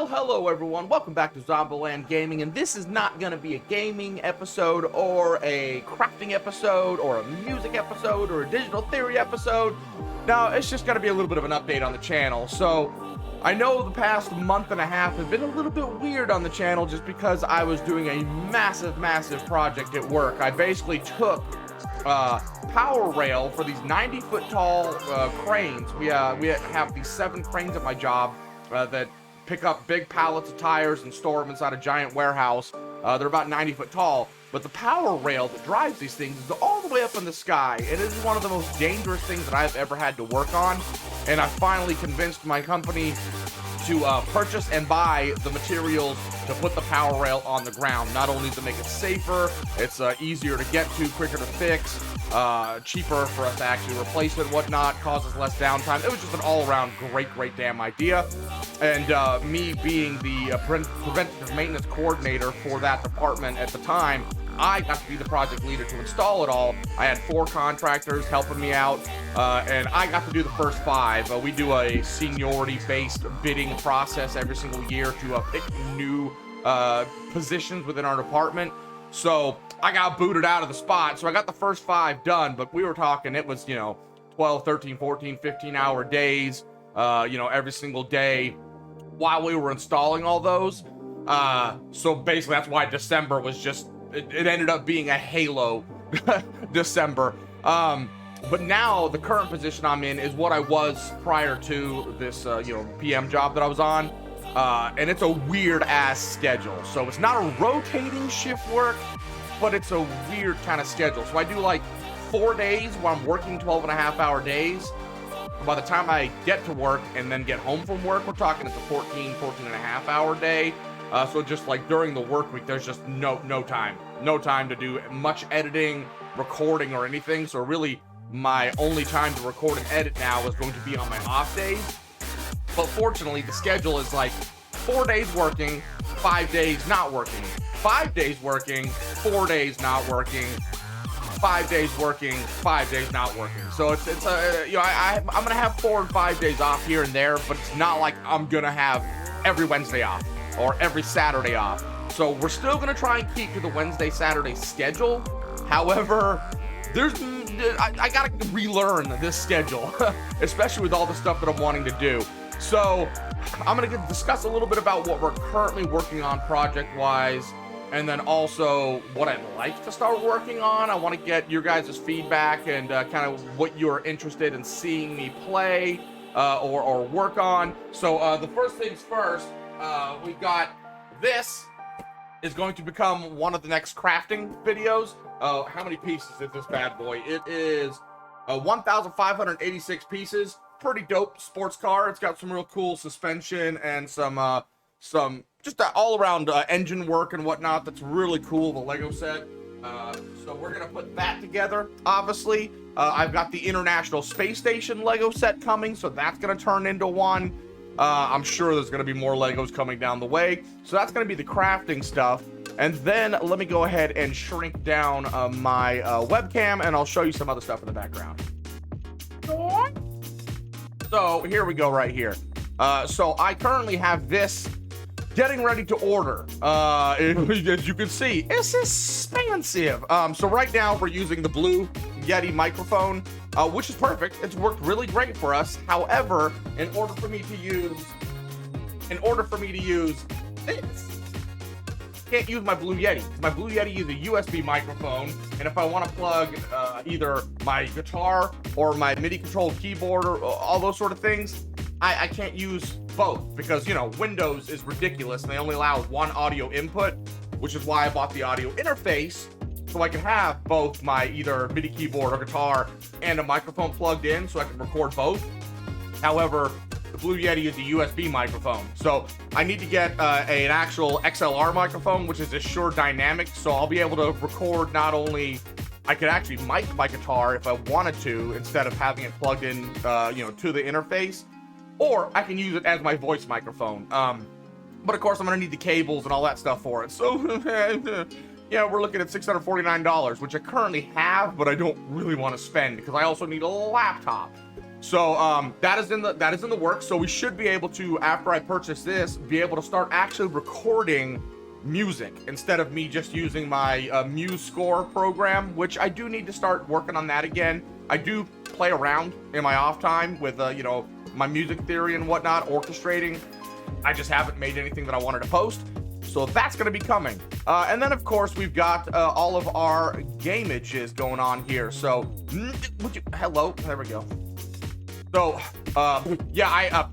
Well, hello everyone, welcome back to Zomboland Gaming, and this is not going to be a gaming episode, or a crafting episode, or a music episode, or a digital theory episode. No, it's just going to be a little bit of an update on the channel. So, I know the past month and a half have been a little bit weird on the channel just because I was doing a massive project at work. I basically took power rail for these 90-foot tall cranes. We have these 7 cranes at my job that pick up big pallets of tires and store them inside a giant warehouse. They're about 90 foot tall, but the power rail that drives these things is all the way up in the sky, and it is one of the most dangerous things that I've ever had to work on. And I finally convinced my company to purchase and buy the materials to put the power rail on the ground. Not only to make it safer, it's easier to get to, quicker to fix, cheaper for us to actually replace it and whatnot, causes less downtime. It was just an all-around great damn idea. And me being the preventative maintenance coordinator for that department at the time, I got to be the project leader to install it all. I had 4 contractors helping me out, and I got to do the first 5. We do a seniority-based bidding process every single year to pick new positions within our department. So I got booted out of the spot, so I got the first 5 done, but we were talking, it was, 12, 13, 14, 15-hour days, every single day while we were installing all those. So basically that's why December was just, it ended up being a Halo December. But now the current position I'm in is what I was prior to this, PM job that I was on. And it's a weird ass schedule. So it's not a rotating shift work, but it's a weird kind of schedule. So I do like 4 days where I'm working 12.5-hour days. By the time I get to work and then get home from work, we're talking it's a 14.5-hour day. So just like during the work week, there's just no time to do much editing, recording, or anything. So really, my only time to record and edit now is going to be on my off days. But fortunately, the schedule is like 4 days working, 5 days not working, 5 days working, 4 days not working, 5 days working, 5 days not working. So it's I'm gonna have 4 and 5 days off here and there, but it's not like I'm gonna have every Wednesday off or every Saturday off. So we're still gonna try and keep to the Wednesday-Saturday schedule. However, I gotta relearn this schedule, especially with all the stuff that I'm wanting to do. So I'm gonna discuss a little bit about what we're currently working on project-wise, and then also what I'd like to start working on. I want to get your guys' feedback and kind of what you're interested in seeing me play or work on. So the first things first, we got this is going to become one of the next crafting videos. How many pieces is this bad boy? It is 1,586 pieces. Pretty dope sports car. It's got some real cool suspension and some just all-around engine work and whatnot. That's really cool, the Lego set. So we're gonna put that together. Obviously, I've got the International Space Station Lego set coming, so that's gonna turn into one. I'm sure there's gonna be more Legos coming down the way. So that's gonna be the crafting stuff. And then let me go ahead and shrink down my webcam, and I'll show you some other stuff in the background. So here we go right here. So I currently have this getting ready to order. As you can see, it's expensive. So right now we're using the Blue Yeti microphone, which is perfect. It's worked really great for us. However, in order for me to use this, I can't use my Blue Yeti. My Blue Yeti is a USB microphone, and if I want to plug either my guitar or my MIDI controlled keyboard or all those sort of things, I can't use both because, Windows is ridiculous and they only allow one audio input, which is why I bought the audio interface so I can have both my either MIDI keyboard or guitar and a microphone plugged in so I can record both. However, the Blue Yeti is a USB microphone, so I need to get an actual XLR microphone, which is a Shure Dynamic, so I'll be able to record not only, I could actually mic my guitar if I wanted to instead of having it plugged in, to the interface, or I can use it as my voice microphone. But of course, I'm gonna need the cables and all that stuff for it. So, yeah, we're looking at $649, which I currently have, but I don't really want to spend because I also need a laptop. So that is in the works. So we should be able to, after I purchase this, be able to start actually recording music instead of me just using my MuseScore program, which I do need to start working on that again. I do play around in my off time with you know, my music theory and whatnot, orchestrating. I just haven't made anything that I wanted to post, so that's going to be coming. And then of course we've got all of our gamages going on here. So hello, there we go. So yeah,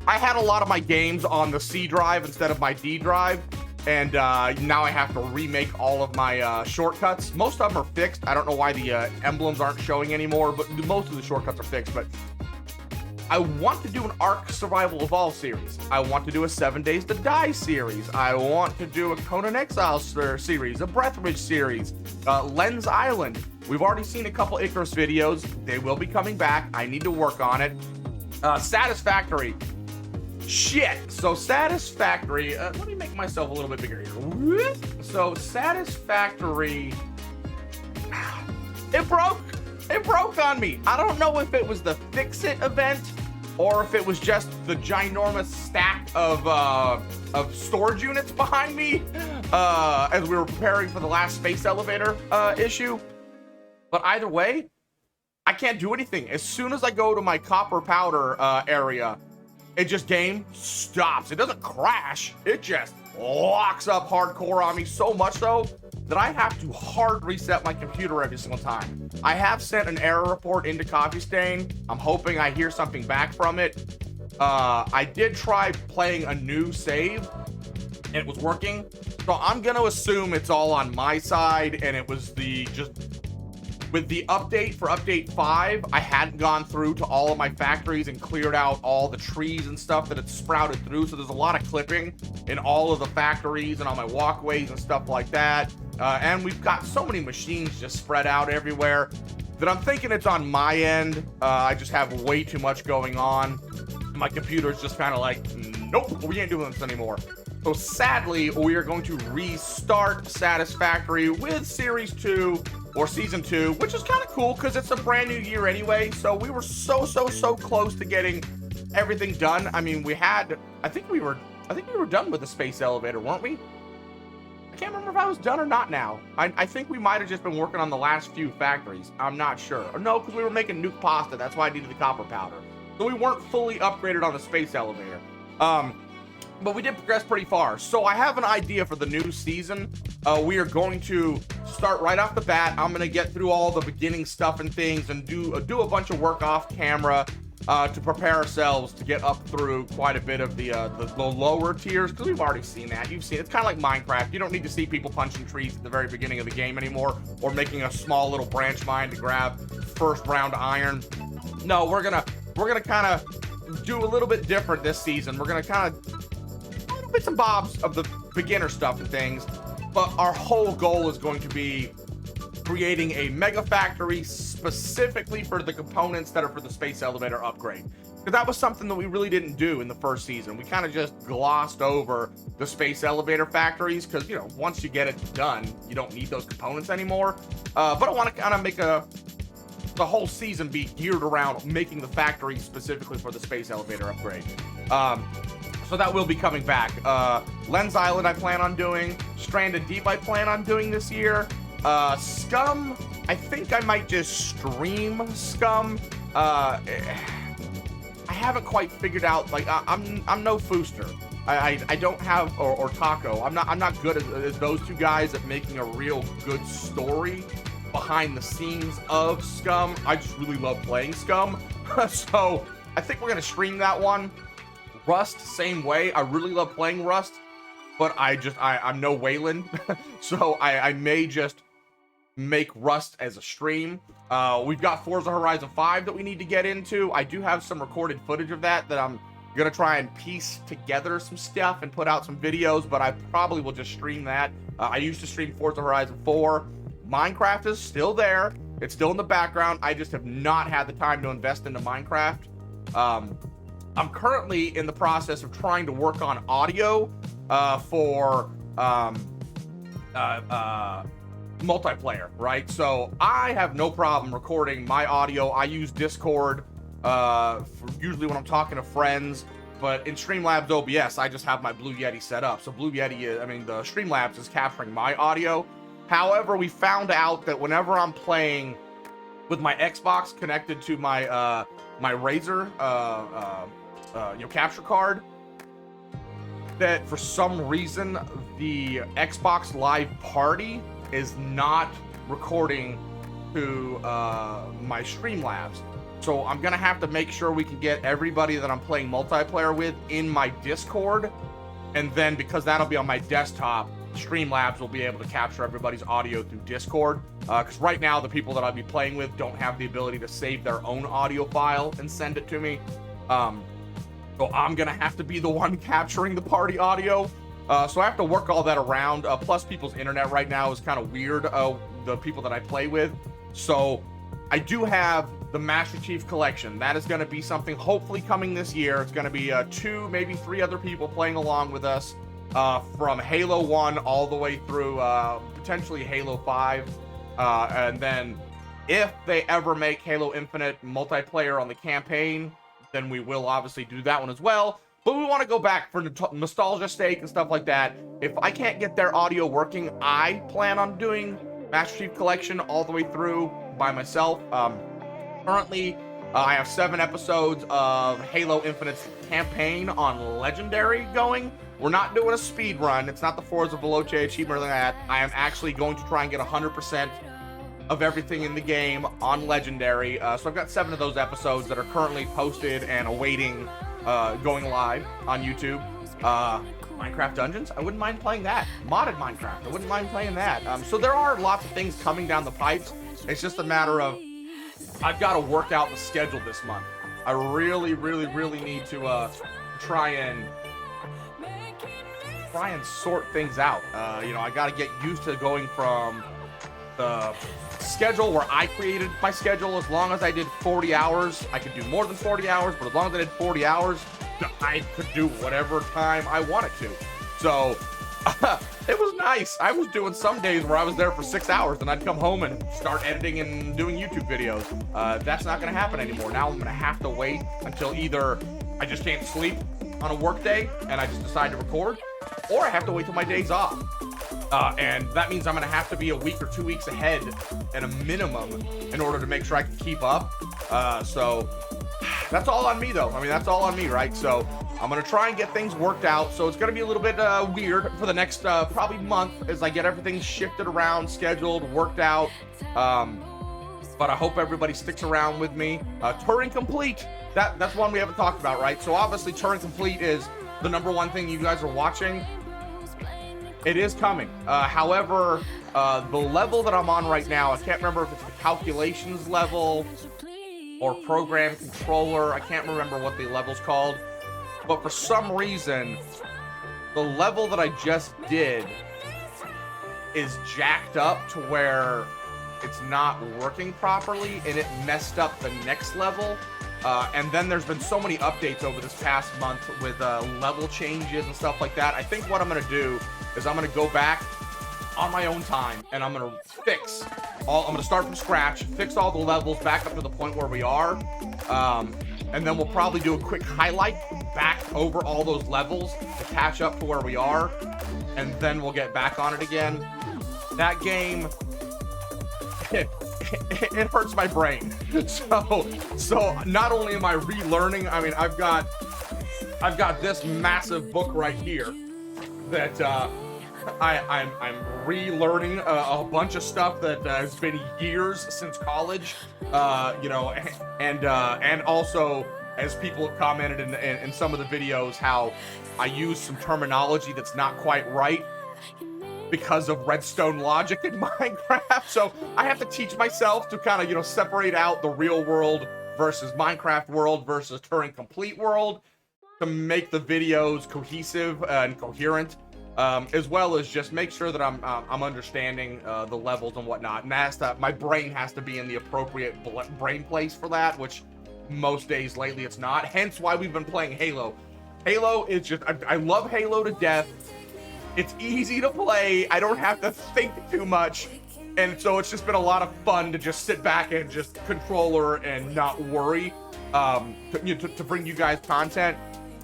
I had a lot of my games on the C drive instead of my D drive. And now I have to remake all of my shortcuts. Most of them are fixed. I don't know why the emblems aren't showing anymore, but most of the shortcuts are fixed. But I want to do an Ark Survival Evolved series. I want to do a 7 Days to Die series. I want to do a Conan Exiles series, a Breathridge series, Lens Island. We've already seen a couple Icarus videos. They will be coming back. I need to work on it. Satisfactory. Shit. So Satisfactory, let me make myself a little bit bigger here. So Satisfactory, it broke on me. I don't know if it was the Fix-It event or if it was just the ginormous stack of storage units behind me as we were preparing for the last space elevator issue. But either way, I can't do anything. As soon as I go to my copper powder area, it just game stops. It doesn't crash. It just locks up hardcore on me, so much so that I have to hard reset my computer every single time. I have sent an error report into Coffee Stain. I'm hoping I hear something back from it. I did try playing a new save and it was working. So I'm gonna assume it's all on my side and it was with the update for update 5, I hadn't gone through to all of my factories and cleared out all the trees and stuff that had sprouted through. So there's a lot of clipping in all of the factories and on my walkways and stuff like that. And we've got so many machines just spread out everywhere that I'm thinking it's on my end. I just have way too much going on. My computer's just kind of like, nope, we ain't doing this anymore. So sadly, we are going to restart Satisfactory with Series 2 or Season 2, which is kind of cool because it's a brand new year anyway. So we were so close to getting everything done. I mean, I think we were done with the space elevator, weren't we? I can't remember if I was done or not now. I think we might have just been working on the last few factories. I'm not sure. No, because we were making nuke pasta. That's why I needed the copper powder. So we weren't fully upgraded on the space elevator. But we did progress pretty far. So I have an idea for the new season. We are going to start right off the bat. I'm going to get through all the beginning stuff and things and do a bunch of work off camera to prepare ourselves to get up through quite a bit of the lower tiers, because we've already seen that. You've seen it's kind of like Minecraft. You don't need to see people punching trees at the very beginning of the game anymore, or making a small little branch mine to grab first round iron. No, we're gonna kind of do a little bit different this season. We're gonna kind of bits and bobs of the beginner stuff and things, but our whole goal is going to be creating a mega factory specifically for the components that are for the space elevator upgrade, because that was something that we really didn't do in the first season. We kind of just glossed over the space elevator factories because, you know, once you get it done, you don't need those components anymore. But I want to kind of make the whole season be geared around making the factory specifically for the space elevator upgrade. So that will be coming back. Lens Island I plan on doing. Stranded Deep I plan on doing this year. Scum, I think I might just stream Scum. I haven't quite figured out, like, I'm no Fooster. I don't have, or Taco. I'm not good as those two guys at making a real good story behind the scenes of Scum. I just really love playing Scum. So I think we're gonna stream that one. Rust, same way. I really love playing Rust, but I'm no Wayland. So I may just make Rust as a stream. We've got Forza Horizon 5 that we need to get into. I do have some recorded footage of that I'm gonna try and piece together some stuff and put out some videos, but I probably will just stream that. I used to stream Forza Horizon 4. Minecraft is still there. It's still in the background. I just have not had the time to invest into Minecraft. I'm currently in the process of trying to work on audio for multiplayer, right? So I have no problem recording my audio. I use Discord usually when I'm talking to friends. But in Streamlabs OBS, I just have my Blue Yeti set up. So Blue Yeti, the Streamlabs is capturing my audio. However, we found out that whenever I'm playing with my Xbox connected to my my Razer capture card, that for some reason the Xbox Live Party is not recording to my Streamlabs. So I'm gonna have to make sure we can get everybody that I'm playing multiplayer with in my Discord, and then because that'll be on my desktop, Streamlabs will be able to capture everybody's audio through Discord. Because right now the people that I'll be playing with don't have the ability to save their own audio file and send it to me. So I'm gonna have to be the one capturing the party audio. So I have to work all that around. Plus people's internet right now is kind of weird. The people that I play with. So I do have the Master Chief Collection. That is going to be something hopefully coming this year. It's going to be 2, maybe 3 other people playing along with us from Halo 1 all the way through potentially Halo 5. And then if they ever make Halo Infinite multiplayer on the campaign, then we will obviously do that one as well. But we want to go back for nostalgia sake and stuff like that. If I can't get their audio working, I plan on doing Master Chief Collection all the way through by myself. Currently, I have 7 episodes of Halo Infinite's campaign on Legendary going. We're not doing a speed run. It's not the Forza Veloce achievement or anything like that. I am actually going to try and get 100% of everything in the game on Legendary. So I've got 7 of those episodes that are currently posted and awaiting going live on YouTube. Minecraft Dungeons, I wouldn't mind playing that. Modded Minecraft, I wouldn't mind playing that. So there are lots of things coming down the pipes. It's just a matter of I've got to work out the schedule this month. I really need to try and sort things out. I got to get used to going from the schedule where I created my schedule. As long as I did 40 hours, I could do more than 40 hours, but as long as I did 40 hours, I could do whatever time I wanted to. So it was nice. I was doing some days where I was there for 6 hours, and I'd come home and start editing and doing YouTube videos. That's not going to happen anymore. Now I'm going to have to wait until either I just can't sleep on a work day and I just decide to record, or I have to wait till my day's off. And that means I'm going to have to be a week or 2 weeks ahead at a minimum in order to make sure I can keep up. So that's all on me, though. I mean, that's all on me, right? So I'm going to try and get things worked out. So it's going to be a little bit weird for the next probably month as I get everything shifted around, scheduled, worked out. But I hope everybody sticks around with me. Turing Complete, that's one we haven't talked about, right? So obviously Turing Complete is the #1 thing you guys are watching. It is coming. However, the level that I'm on right now, I can't remember if it's the calculations level or program controller. I can't remember what the level's called. But for some reason, the level that I just did is jacked up to where it's not working properly, and it messed up the next level. And then there's been so many updates over this past month with level changes and stuff like that. I think what I'm going to do is I'm going to go back on my own time, and I'm going to I'm going to start from scratch, fix all the levels back up to the point where we are. And then we'll probably do a quick highlight back over all those levels to catch up to where we are. And then we'll get back on it again. That game, it hurts my brain. So not only am I relearning, I mean, I've got this massive book right here that I'm relearning a bunch of stuff that has been years since college, and also as people have commented in some of the videos how I use some terminology that's not quite right because of redstone logic in Minecraft. So I have to teach myself to kind of, separate out the real world versus Minecraft world versus Turing Complete world to make the videos cohesive and coherent. As well as just make sure that I'm understanding the levels and whatnot, and my brain has to be in the appropriate brain place for that, which most days lately it's not. Hence why we've been playing Halo. Halo is just I love Halo to death. It's easy to play. I don't have to think too much, and so it's just been a lot of fun to just sit back and just controller and not worry. to bring you guys content.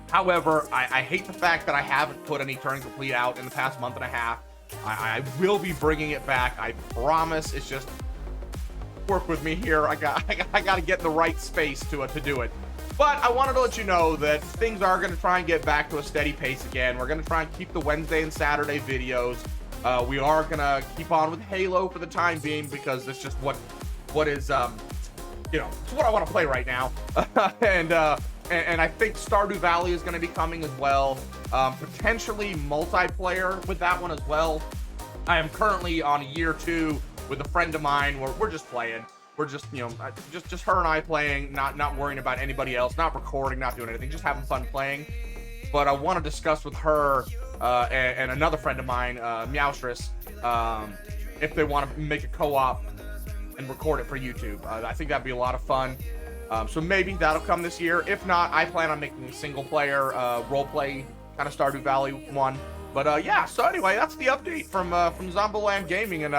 However, I hate the fact that I haven't put any Turn Complete out in the past month and a half. I will be bringing it back. I promise. It's just work with me here. I got to get in the right space to do it. But I wanted to let you know that things are going to try and get back to a steady pace again. We're going to try and keep the Wednesday and Saturday videos. We are going to keep on with Halo for the time being because it's just what is, it's what I want to play right now. And I think Stardew Valley is going to be coming as well. Potentially multiplayer with that one as well. I am currently on year 2 with a friend of mine where we're just playing. We're just, just her and I playing, not worrying about anybody else, not recording, not doing anything, just having fun playing. But I want to discuss with her and another friend of mine, Meowstress, if they want to make a co-op and record it for YouTube. I think that'd be a lot of fun. So maybe that'll come this year. If not, I plan on making a single player roleplay kind of Stardew Valley one. But yeah, so anyway, that's the update from ZomBoSk8r's Gaming, and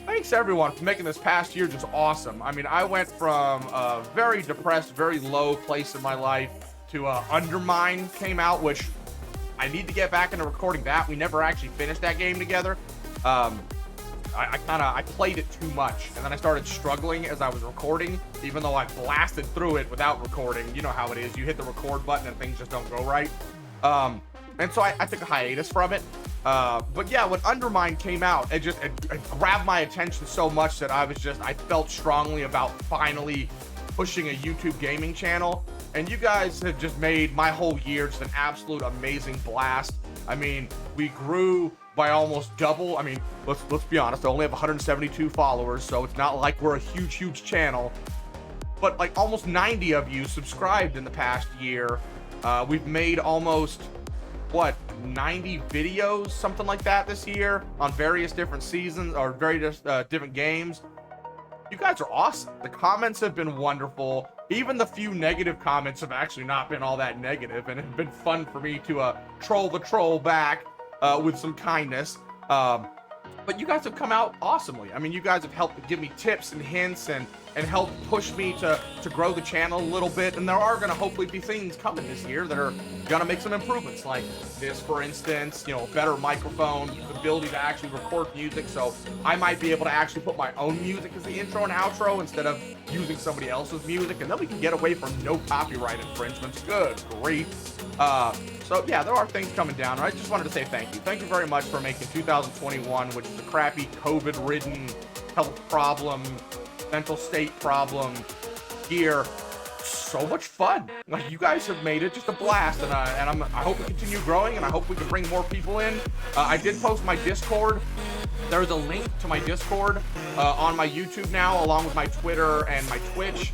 thanks everyone for making this past year just awesome. I mean, I went from a very depressed, very low place in my life to Undermine came out, which I need to get back into recording that. We never actually finished that game together. I played it too much, and then I started struggling as I was recording, even though I blasted through it without recording. You know how it is. You hit the record button and things just don't go right. And so I took a hiatus from it. But yeah, when Undermine came out, it grabbed my attention so much that I felt strongly about finally pushing a YouTube gaming channel. And you guys have just made my whole year just an absolute amazing blast. I mean, we grew by almost double. I mean, let's be honest, I only have 172 followers, so it's not like we're a huge channel. But like almost 90 of you subscribed in the past year. We've made almost 90 videos, something like that this year on various different seasons or various different games. You guys are awesome. The comments have been wonderful. Even the few negative comments have actually not been all that negative, and it's been fun for me to troll the troll back with some kindness. But you guys have come out awesomely. I mean, you guys have helped give me tips and hints and help push me to grow the channel a little bit. And there are going to hopefully be things coming this year that are going to make some improvements, like this, for instance, better microphone, the ability to actually record music. So I might be able to actually put my own music as the intro and outro instead of using somebody else's music. And then we can get away from no copyright infringements. Good grief. So yeah, there are things coming down. I just wanted to say thank you. Thank you very much for making 2021, which is a crappy COVID-ridden health problem, mental state problem year, so much fun. Like, you guys have made it just a blast, and I hope we continue growing, and I hope we can bring more people in. I did post my Discord. There's a link to my Discord on my YouTube now, along with my Twitter and my Twitch.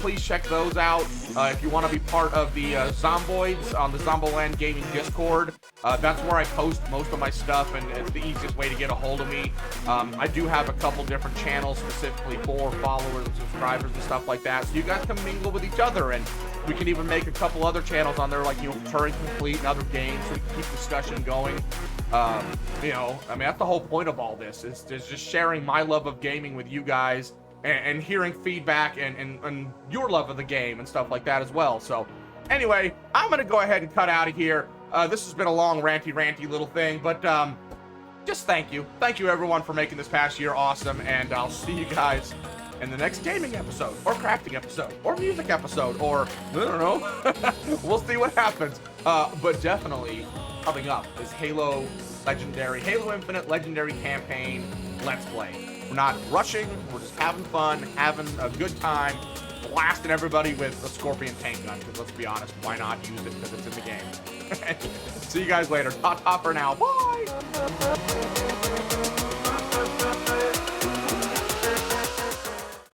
Please check those out if you want to be part of the Zomboids on the ZomBoSk8r's Gaming Discord. That's where I post most of my stuff, and it's the easiest way to get a hold of me. I do have a couple different channels specifically for followers and subscribers and stuff like that, so you guys can mingle with each other, and we can even make a couple other channels on there, like, Turn Complete and other games, so we can keep discussion going. I mean, that's the whole point of all this, is just sharing my love of gaming with you guys, and hearing feedback and your love of the game and stuff like that as well. So anyway, I'm gonna go ahead and cut out of here. This has been a long ranty little thing, but just thank you everyone for making this past year awesome, and I'll see you guys in the next gaming episode, or crafting episode, or music episode, or I don't know. We'll see what happens. But definitely coming up is Halo Infinite Legendary Campaign Let's Play. We're not rushing, we're just having fun, having a good time, blasting everybody with a Scorpion tank gun, because let's be honest, why not use it, because it's in the game. See you guys later. Ta-ta for now. Bye!